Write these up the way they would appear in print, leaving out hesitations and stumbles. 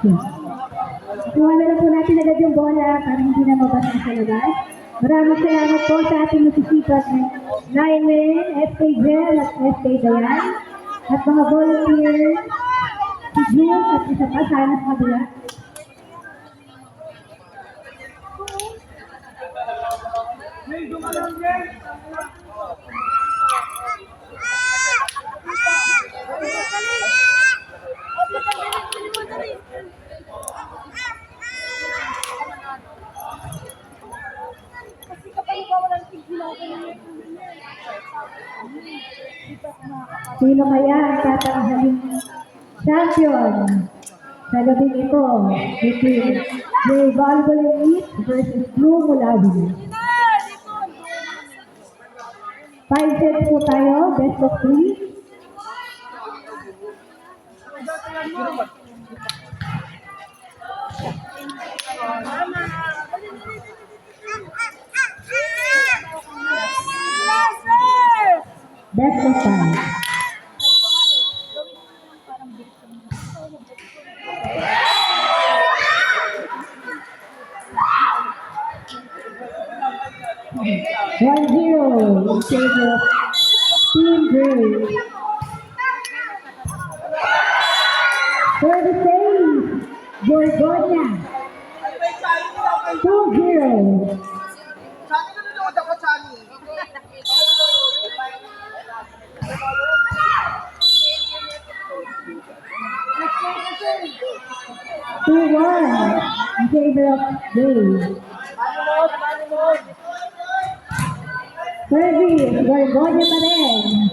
Kuha na lang po natin agad yung bola para hindi na mabasa sa labas. Maraming salamat po sa ating masisipat na linemen, FK Gel at FK Dayan, at mga volunteers, si June at isa pa sana sa kabila. Sino kaya ang tatanghaling champion sa gabi ito between Blue Volleyball Elite versus Blue Mulabi? 5 sets po tayo, best of 3. Best of 5. One zero in favor of Team Gray. For the save, Gorgonia. 2-0. In favor of Gray. Service, Gorgonia pa rin.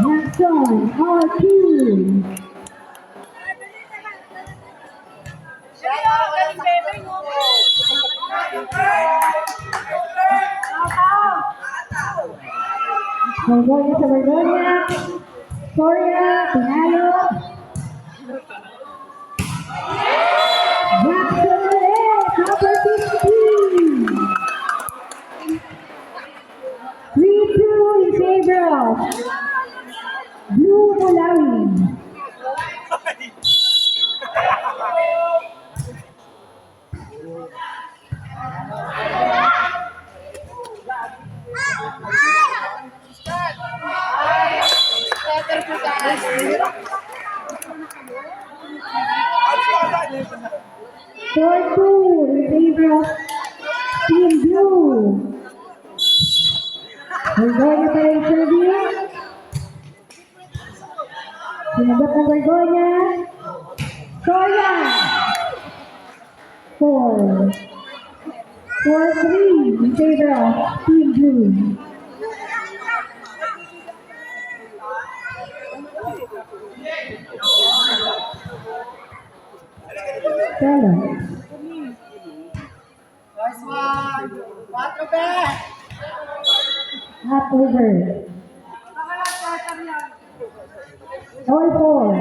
Jackson, all two. Gorgonia sa Gorgonia. Soria, Pinalo. Jackson ulit, number 15. 3-2 in favor of Blue Mulawi. Four-two in favor of Team Blue. Gorgonia pa rin service. Sinagot ng Gorgonia. Soria. 4-3 in favor of Team Blue. Stella. Nice one. 4 back. Half over. All 4.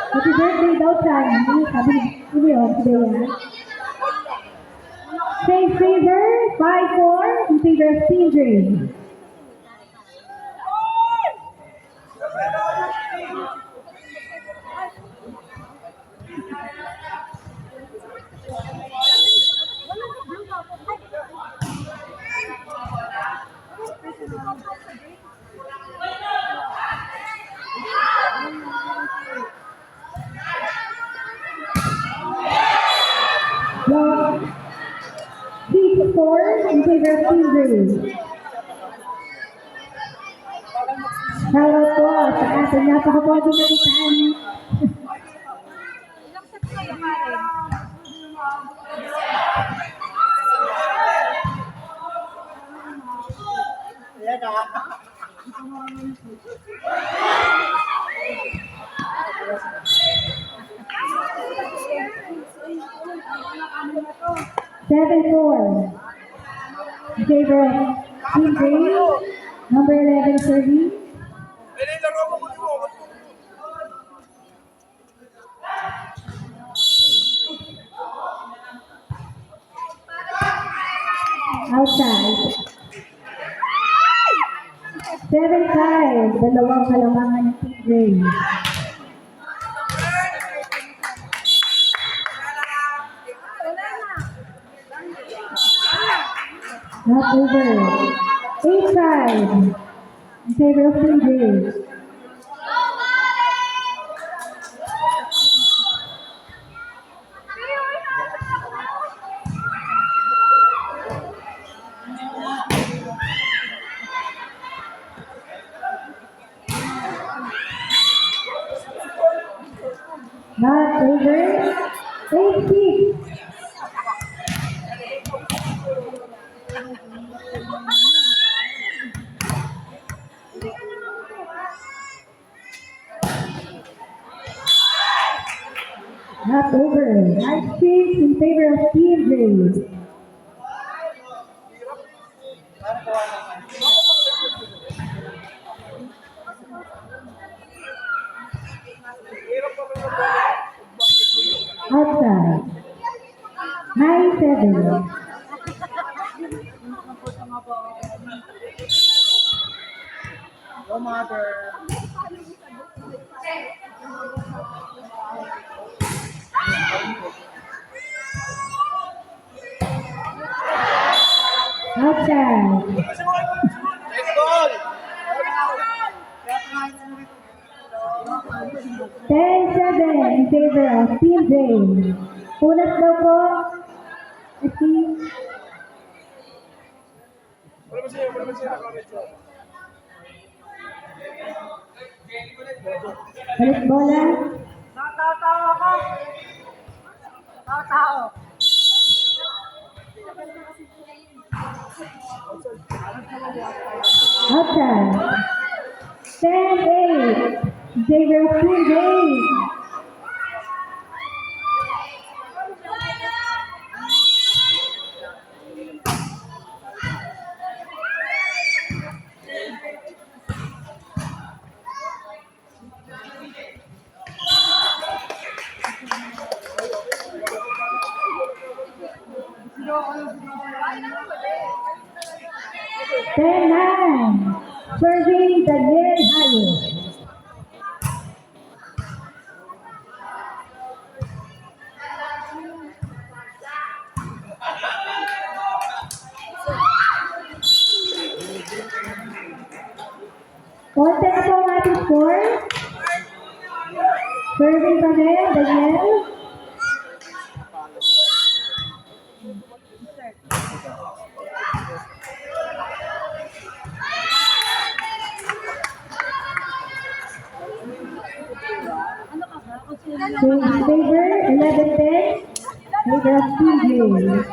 Happy birthday daw tayo. Sabi ni today. Save favor, 5-4 in favor of Team Gray. Block 3-4 in favor of Team Gray. Shoutout po sa ating napakapwede na kitaan. Seven four. In favor of Team Green. Number 11 serving. Outside. 7-5. Dalawang kalamangan ng Team Green. Not over. 8-5. In favor of Team Green. Not over. 8-6. Not over. 9-6 in favor of Team Green. Outside. 9-7. Go, mother. Outside. Next ball. 10-7 in favor of Team Green. Punat daw po. Team. Balik bola. Tao ako. Tao. Outside. 10-8 in favor of Team Green. Ten-9. Serving Daniel Hayo. Konti na po ang ating score. Serving pa rin, Daniel. So, in favor, 11-10. Favor of Team Green.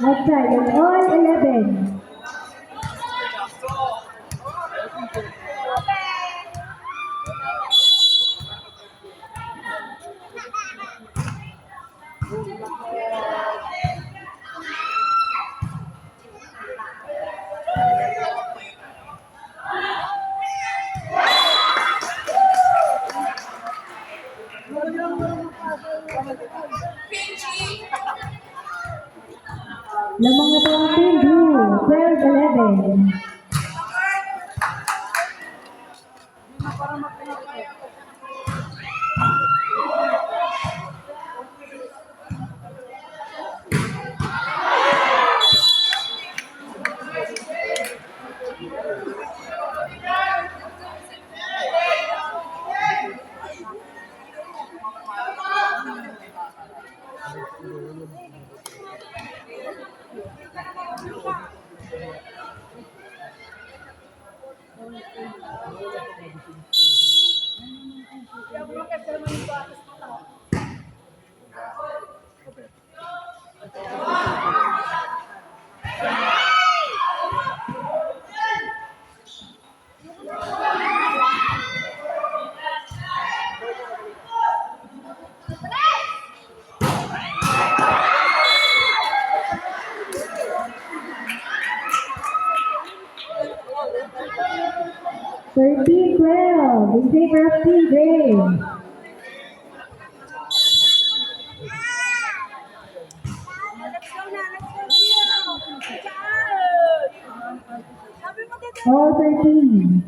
Outside, it's all 11. Lamang na po ang Team Blue, 12-11. in favor of Team Gray. All 13.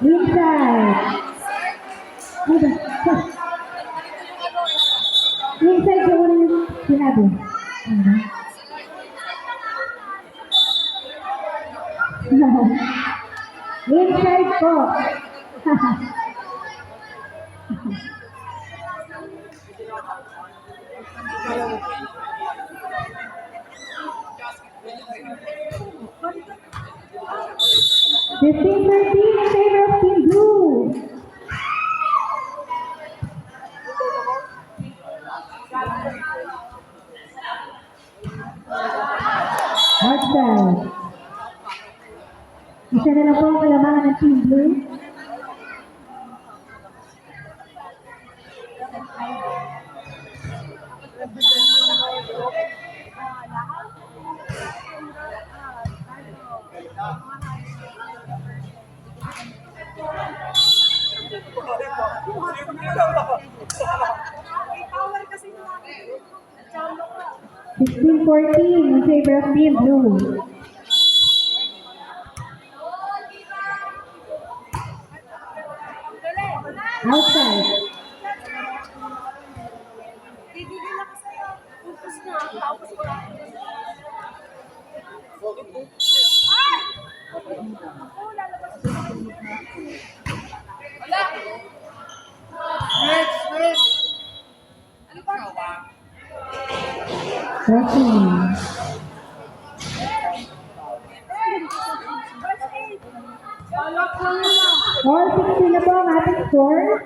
Inside. Inside yung una yung sinabi. Inside po. 15-13 in favor of Team Blue. Outside. Isa na lang po ang kalamangan ng Team Blue. Sixteen 14 in favor of Team Blue. Outside. Fourteen. All 16 na po ang ating score.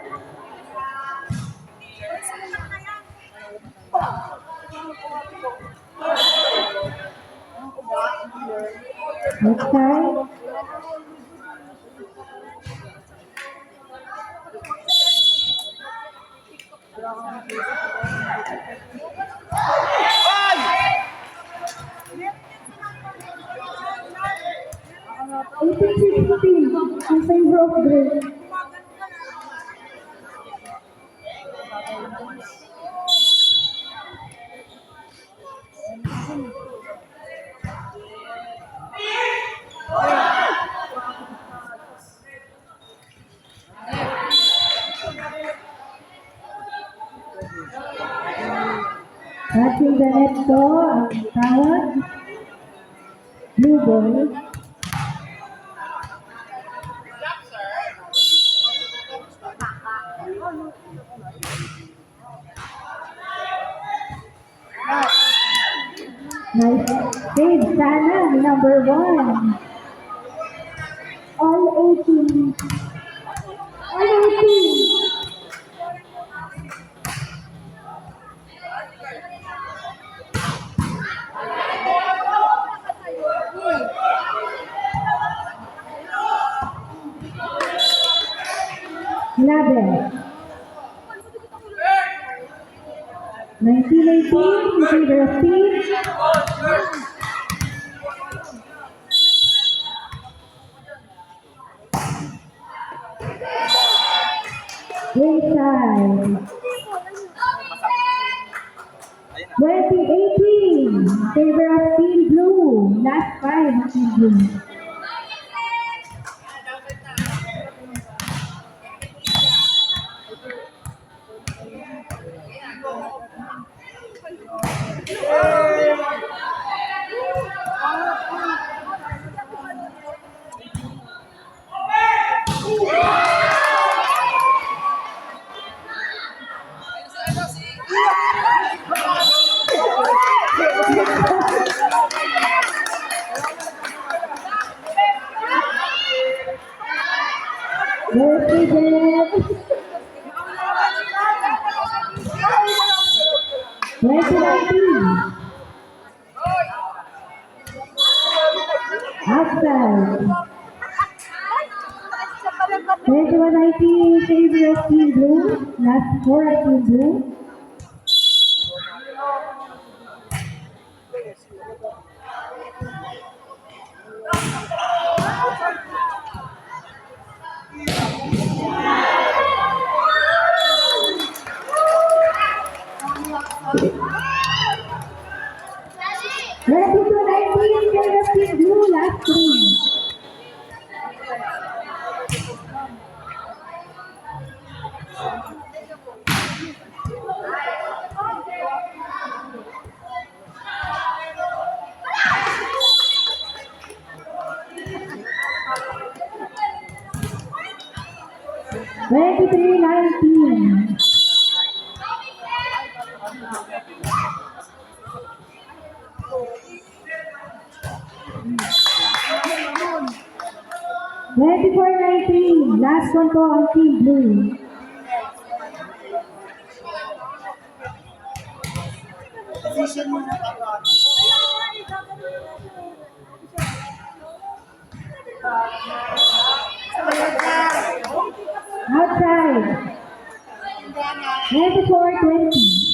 Outside. In favor of Gray. Touching the net po ang tawag. Blue ball. Nice save, sana, number 1. All 18. All 18. Eleven. 1918, in favor of Team. Inside. 2018, in favor of Team Blue. Last 5 of Team Blue. SK Jet. 2019. Outside. 21-19 favor of Team Blue. Last score of Team Blue. Ready to 19 favor of Team Blue. Last three. Twenty-three 19. Twenty-four 19. Last one po ang Team Blue. Position mo na agad. Outside. 24-20.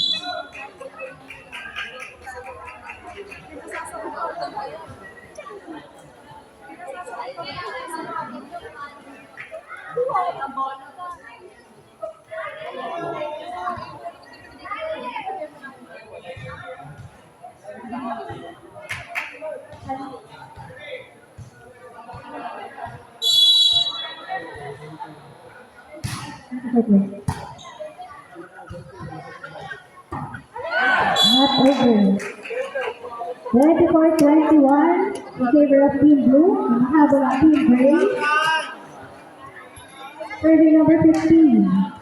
Not over. 24-21 in favor of Team Blue. Habol ang Team Gray. Serving number 15.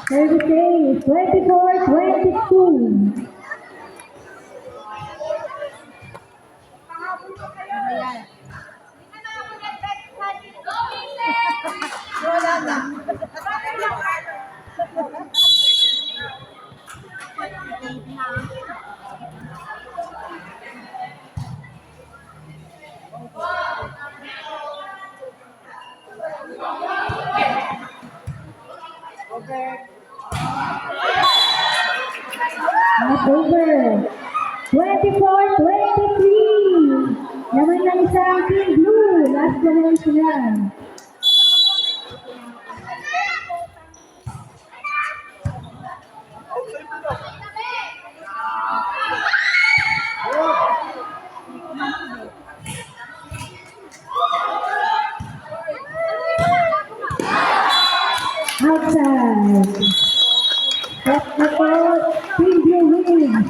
Service is 24-22. Not over. 24-23. Naman ng isang Team Blue. Last na lang sila. Outside. That's the first Team Blue wins.